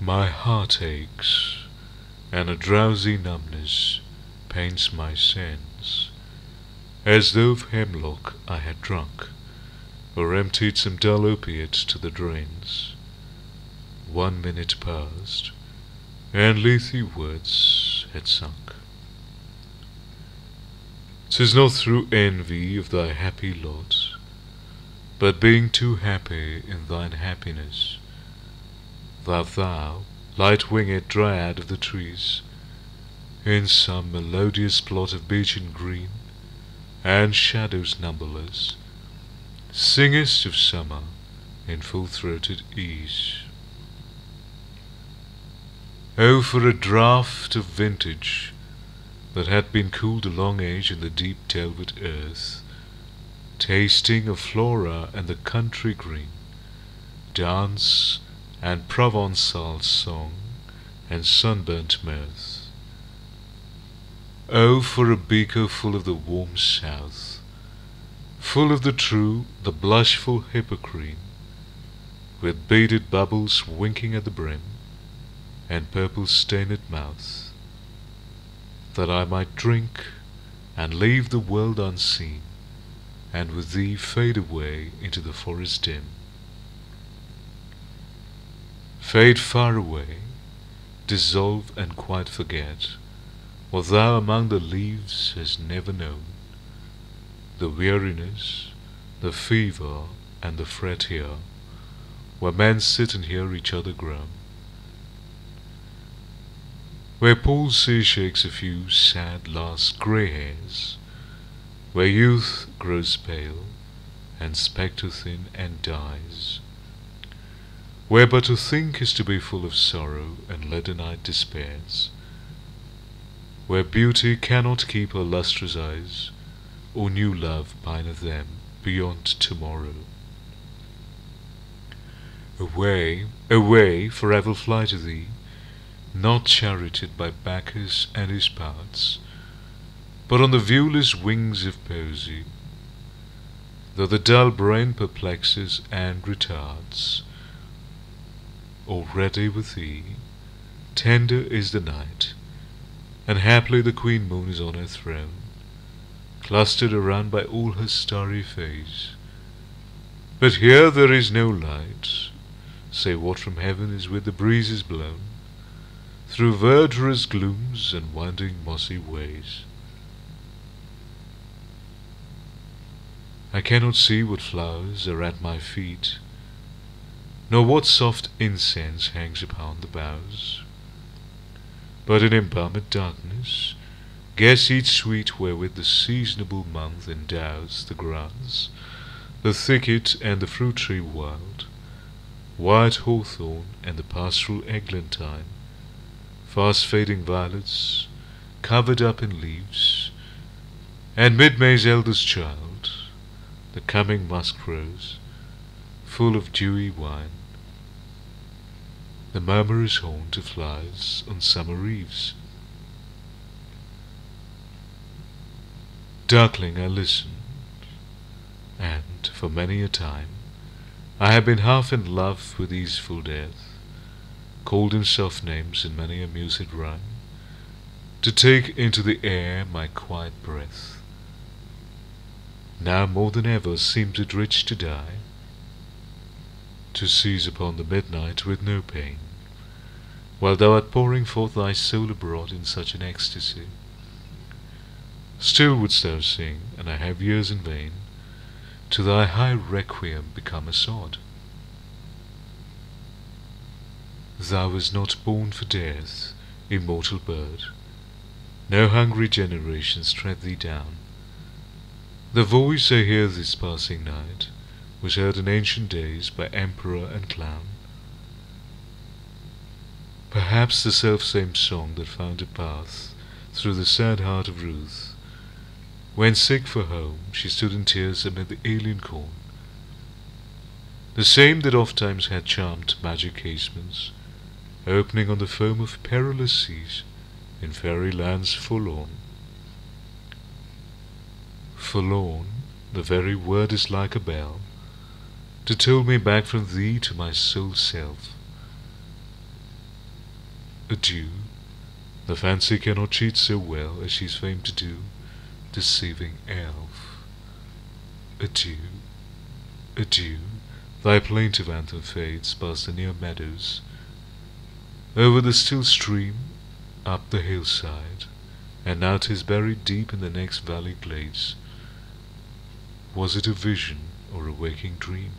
My heart aches, and a drowsy numbness pains my sense, as though of hemlock I had drunk, or emptied some dull opiate to the drains. 1 minute passed, and Lethe words had sunk. 'Tis not through envy of thy happy lot, but being too happy in thine happiness, that thou, light-winged dryad of the trees, in some melodious plot of beechen green, and shadows numberless, singest of summer in full-throated ease. Oh, for a draught of vintage that had been cooled a long age in the deep velvet earth, tasting of flora and the country green, dance and Provençal song and sunburnt mirth. Oh, for a beaker full of the warm south, full of the true, the blushful hippocrene, with beaded bubbles winking at the brim, and purple-stained mouth, that I might drink and leave the world unseen, and with thee fade away into the forest dim. Fade far away, dissolve and quite forget what thou among the leaves hast never known, the weariness, the fever, and the fret here, where men sit and hear each other groan, where palsy shakes a few sad last grey hairs, where youth grows pale, and spectre thin and dies, where but to think is to be full of sorrow and leaden-eyed despairs, where beauty cannot keep her lustrous eyes, or new love pineth them beyond tomorrow. Away, away, forever fly to thee, not charioted by Bacchus and his parts, but on the viewless wings of poesy, though the dull brain perplexes and retards. Already with thee, tender is the night, and haply the queen moon is on her throne, clustered around by all her starry face. But here there is no light, save what from heaven is with the breezes blown, through verdurous glooms and winding mossy ways. I cannot see what flowers are at my feet, nor what soft incense hangs upon the boughs, but in embalmed darkness guess each sweet wherewith the seasonable month endows the grass, the thicket and the fruit-tree wild, white hawthorn and the pastoral eglantine, fast-fading violets covered up in leaves, and mid-May's eldest child, the coming musk-rose, full of dewy wine, the murmurous haunt of flies on summer eves. Darkling I listened, and for many a time I have been half in love with easeful death, called him soft names in many a mused rhyme, to take into the air my quiet breath. Now more than ever seems it rich to die, to seize upon the midnight with no pain, while thou art pouring forth thy soul abroad in such an ecstasy. Still wouldst thou sing, and I have years in vain, to thy high requiem become a sod. Thou wast not born for death, immortal bird, no hungry generations tread thee down. The voice I hear this passing night was heard in ancient days by emperor and clown. Perhaps the self-same song that found a path through the sad heart of Ruth, when sick for home she stood in tears amid the alien corn, the same that ofttimes had charmed magic casements, opening on the foam of perilous seas in fairy lands forlorn. Forlorn, the very word is like a bell, to toll me back from thee to my sole self. Adieu, the fancy cannot cheat so well as she's famed to do, deceiving elf. Adieu, adieu, thy plaintive anthem fades past the near meadows, over the still stream, up the hillside, and now 'tis buried deep in the next valley glades. Was it a vision or a waking dream?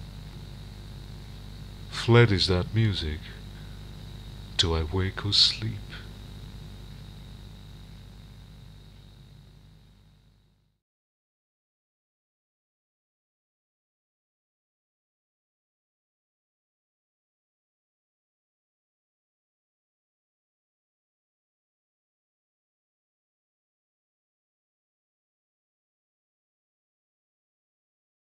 Fled is that music. Do I wake or sleep?